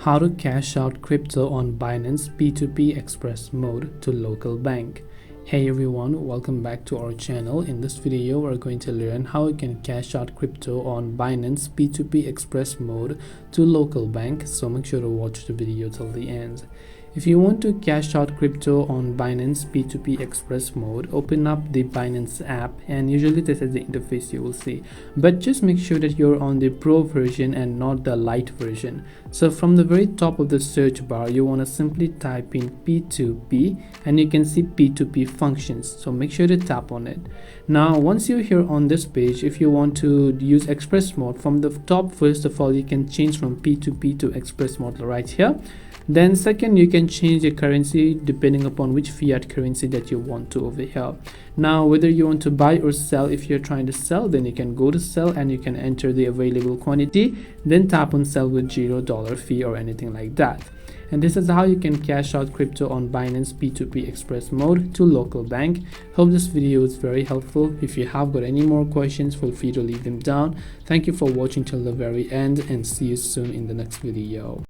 How to cash out crypto on Binance P2P Express mode to local bank. Hey everyone, welcome back to our channel. In this video we're going to learn how you can cash out crypto on Binance P2P Express mode to local bank, so make sure to watch the video till the end. If you want to cash out crypto on Binance P2P Express mode, open up the Binance app, and usually this is the interface you will see, but just make sure that you're on the Pro version and not the Lite version. So from the very top of the search bar, you want to simply type in P2P and you can see P2P functions, so make sure to tap on it. Now once you're here on this page, if you want to use Express mode, from the top, first of all you can change from P2P to Express mode right here. Then second, you can change the currency depending upon which fiat currency that you want to over here. Now whether you want to buy or sell, if you're trying to sell, then you can go to sell and you can enter the available quantity, then tap on sell with $0 fee or anything like that. And this is how you can cash out crypto on Binance P2P Express mode to local bank. Hope this video is very helpful. If you have got any more questions, feel free to leave them down. Thank you for watching till the very end and see you soon in the next video.